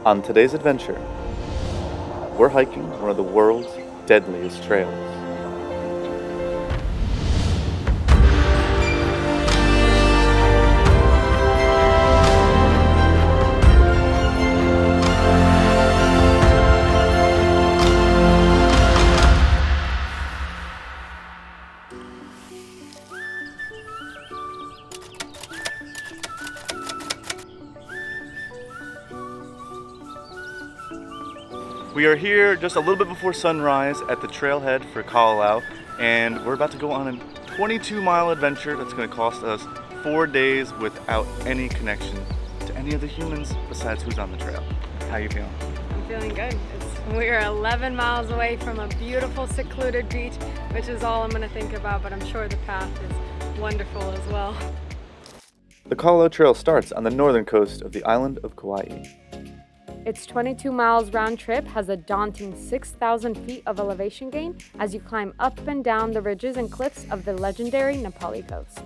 On today's adventure, we're hiking one of the world's deadliest trails. We are here just a little bit before sunrise at the trailhead for Kalalau, and we're about to go on a 22-mile adventure that's going to cost us 4 days without any connection to any other humans besides who's on the trail. How you feeling? I'm feeling good. We're 11 miles away from a beautiful secluded beach, which is all I'm going to think about, but I'm sure the path is wonderful as well. The Kalalau Trail starts on the northern coast of the island of Kauai. Its 22 miles round trip has a daunting 6,000 feet of elevation gain as you climb up and down the ridges and cliffs of the legendary Na Pali Coast.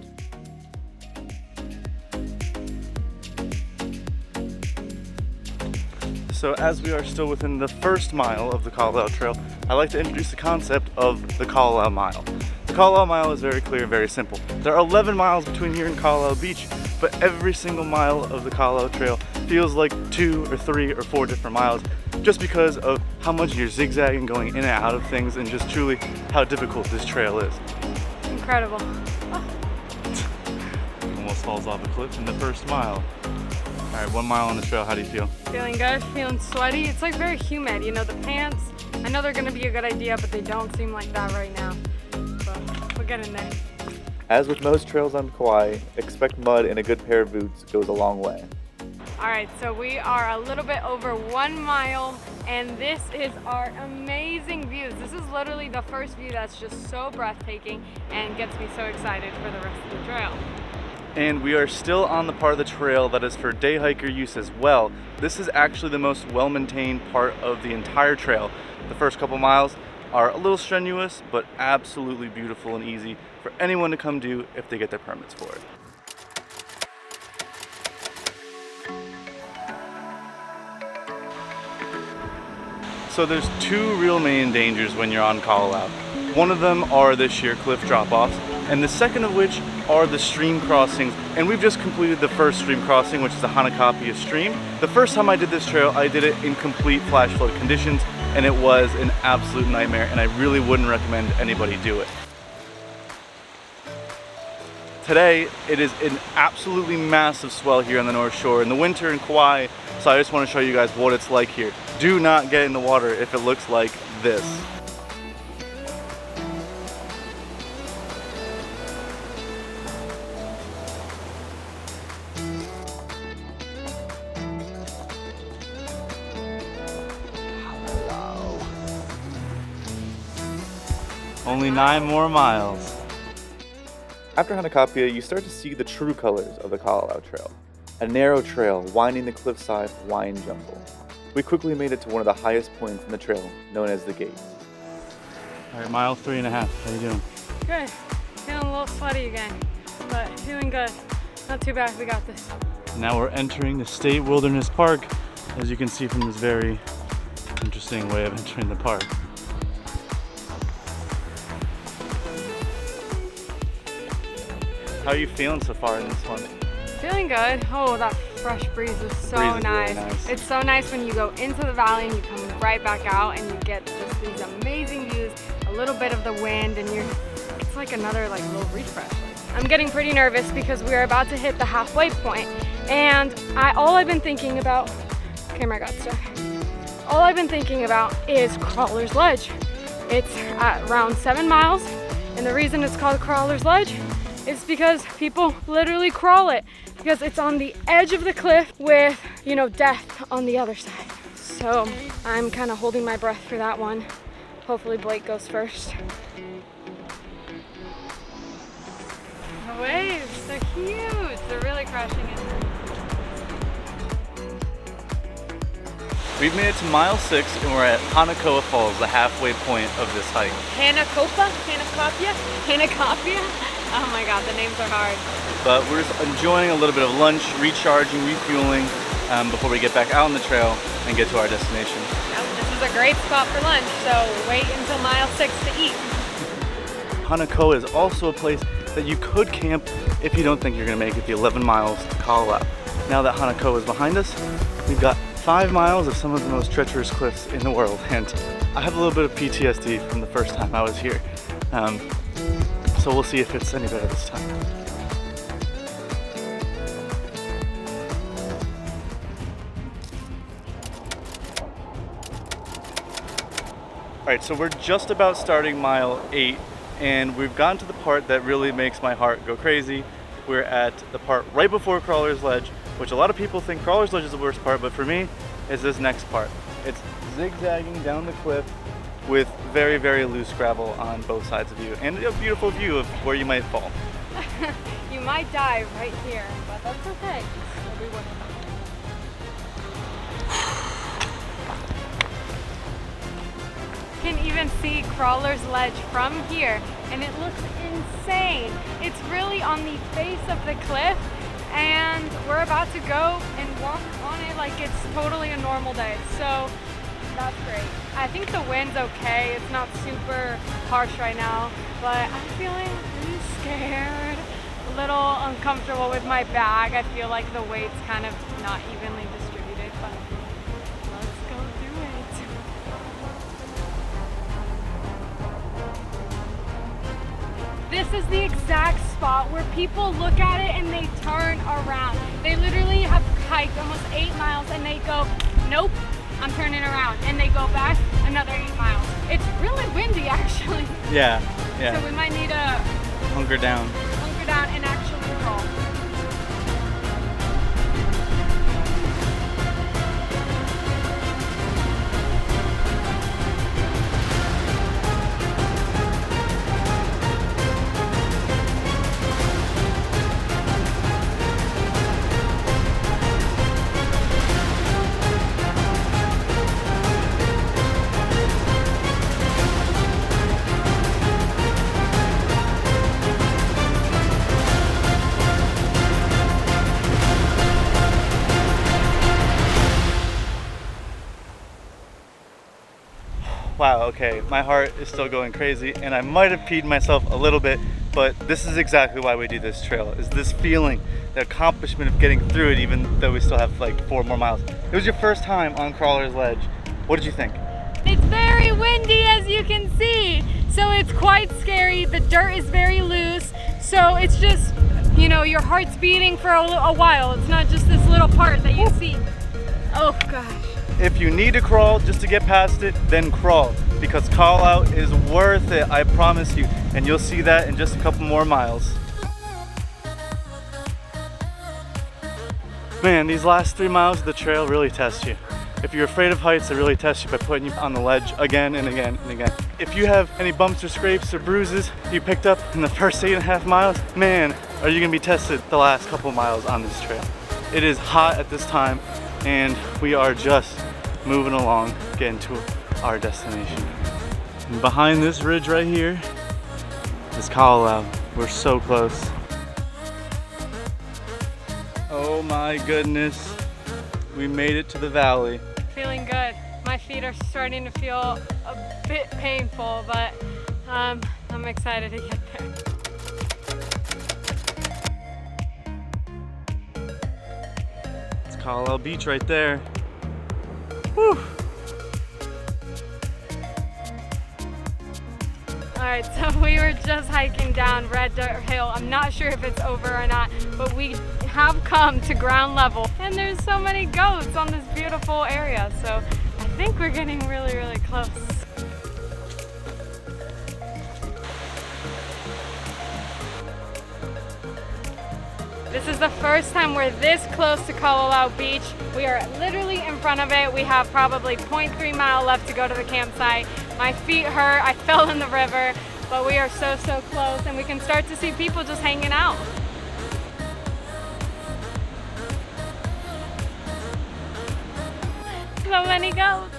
So as we are still within the first mile of the Kalalau Trail, I'd like to introduce the concept of the Kalalau Mile. The Kalalau Mile is very clear and very simple. There are 11 miles between here and Kalalau Beach, but every single mile of the Kalalau Trail feels like 2 or 3 or 4 different miles just because of how much you're zigzagging, going in and out of things, and just truly how difficult this trail is. Incredible. Almost falls off a cliff in the first mile. All right, 1 mile on the trail, how do you feel? Feeling good, feeling sweaty. It's like very humid, you know, the pants, I know they're gonna be a good idea, but they don't seem like that right now. So we'll get in there. As with most trails on Kauai, expect mud and a good pair of boots goes a long way. All right, so we are a little bit over 1 mile, and this is our amazing views. This is literally the first view that's just so breathtaking and gets me so excited for the rest of the trail. And we are still on the part of the trail that is for day hiker use as well. This is actually the most well-maintained part of the entire trail. The first couple miles are a little strenuous, but absolutely beautiful and easy for anyone to come do if they get their permits for it. So there's 2 real main dangers when you're on Kalalau. One of them are the sheer cliff drop-offs, and the second of which are the stream crossings. And we've just completed the first stream crossing, which is the Hanakapiai stream. The first time I did this trail, I did it in complete flash flood conditions, and it was an absolute nightmare, and I really wouldn't recommend anybody do it. Today, it is an absolutely massive swell here on the North Shore in the winter in Kauai, so I just want to show you guys what it's like here. Do not get in the water if it looks like this. Only 9 more miles. After Hanakapiai, you start to see the true colors of the Kalalau Trail. A narrow trail winding the cliffside Hawaiian jungle. We quickly made it to one of the highest points in the trail, known as the Gate. All right, mile 3.5. How you doing? Good. Feeling a little sweaty again, but feeling good. Not too bad, we got this. Now we're entering the State Wilderness Park, as you can see from this very interesting way of entering the park. How are you feeling so far in this one? Feeling good. Oh, that fresh breeze is so nice. Really nice. It's so nice when you go into the valley and you come right back out and you get just these amazing views, a little bit of the wind, and it's like another little refresh. I'm getting pretty nervous because we're about to hit the halfway point, and all I've been thinking about, camera got stuck. All I've been thinking about is Crawler's Ledge. It's at around 7 miles, and the reason it's called Crawler's Ledge is because people literally crawl it because it's on the edge of the cliff with, death on the other side. So I'm kind of holding my breath for that one. Hopefully Blake goes first. The waves, they're huge. They're really crashing in. We've made it to mile 6 and we're at Hanakoa Falls, the halfway point of this hike. Hanakapia? Oh my god, the names are hard. But we're just enjoying a little bit of lunch, recharging, refueling before we get back out on the trail and get to our destination. This is a great spot for lunch, so wait until mile 6 to eat. Hanakoa is also a place that you could camp if you don't think you're going to make it the 11 miles to Kalalau. Now that Hanako is behind us, we've got 5 miles of some of the most treacherous cliffs in the world, and I have a little bit of PTSD from the first time I was here. So we'll see if it's any better this time. Alright, so we're just about starting mile 8, and we've gotten to the part that really makes my heart go crazy. We're at the part right before Crawler's Ledge, which a lot of people think Crawler's Ledge is the worst part, but for me, it's this next part. It's zigzagging down the cliff with very, very loose gravel on both sides of you, and a beautiful view of where you might fall. You might die right here, but that's okay. Everyone. Can even see Crawler's Ledge from here, and it looks insane. It's really on the face of the cliff, and we're about to go and walk on it like it's totally a normal day. So that's great. I think the wind's okay. It's not super harsh right now, but I'm feeling really scared, a little uncomfortable with my bag. I feel like the weight's kind of not evenly distributed, but let's go do it. This is the exact spot where people look at it and they turn around. They literally have hiked almost 8 miles and they go, nope, I'm turning around. And they go back another 8 miles. It's really windy actually. Yeah. So we might need to hunker down and actually crawl. Wow, okay, my heart is still going crazy, and I might have peed myself a little bit, but this is exactly why we do this trail, is this feeling, the accomplishment of getting through it, even though we still have like 4 more miles. It was your first time on Crawler's Ledge. What did you think? It's very windy, as you can see, so it's quite scary. The dirt is very loose, so it's just, you know, your heart's beating for a while. It's not just this little part that you see. Oh gosh. If you need to crawl just to get past it, then crawl, because Kalalau is worth it, I promise you, and you'll see that in just a couple more miles. Man, these last 3 miles of the trail really test you. If you're afraid of heights, they really test you by putting you on the ledge again and again and again. If you have any bumps or scrapes or bruises you picked up in the first 8.5 miles, man, are you gonna be tested the last couple miles on this trail. It is hot at this time, and we are just moving along, getting to our destination. And behind this ridge right here is Kalalau. We're so close. Oh my goodness, we made it to the valley. Feeling good. My feet are starting to feel a bit painful, but I'm excited to get there. It's Kalalau Beach right there. Whew. Alright, so we were just hiking down Red Dirt Hill. I'm not sure if it's over or not, but we have come to ground level. And there's so many goats on this beautiful area, so I think we're getting really, really close. This is the first time we're this close to Kalalau Beach. We are literally in front of it. We have probably 0.3 mile left to go to the campsite. My feet hurt, I fell in the river, but we are so, so close, and we can start to see people just hanging out. So many goats.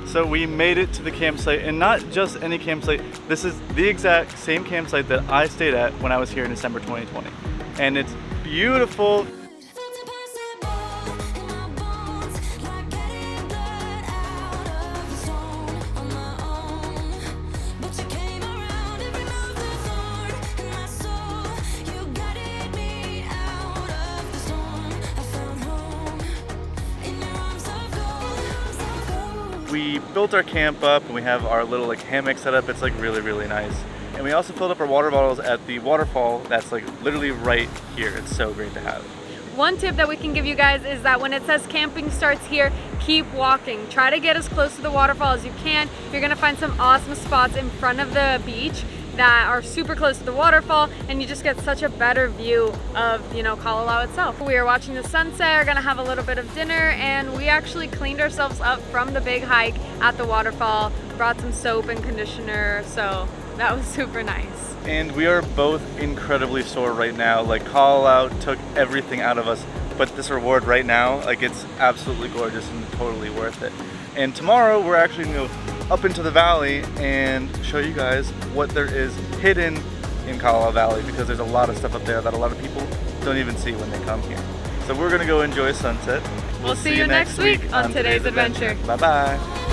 So we made it to the campsite, and not just any campsite. This is the exact same campsite that I stayed at when I was here in December 2020. And it's beautiful. We built our camp up and we have our little like hammock set up. It's like really nice. And we also filled up our water bottles at the waterfall that's like literally right here. It's so great to have. One tip that we can give you guys is that when it says camping starts here, keep walking. Try to get as close to the waterfall as you can. You're gonna find some awesome spots in front of the beach that are super close to the waterfall, and you just get such a better view of, you know, Kalalau itself. We are watching the sunset, are gonna have a little bit of dinner, and we actually cleaned ourselves up from the big hike at the waterfall, brought some soap and conditioner, so that was super nice. And we are both incredibly sore right now. Like Kalalau took everything out of us, but this reward right now, like it's absolutely gorgeous and totally worth it. And tomorrow we're actually gonna go up into the valley and show you guys what there is hidden in Kalalau Valley, because there's a lot of stuff up there that a lot of people don't even see when they come here. So we're gonna go enjoy sunset. We'll see you next week on Today's Adventure. Bye bye.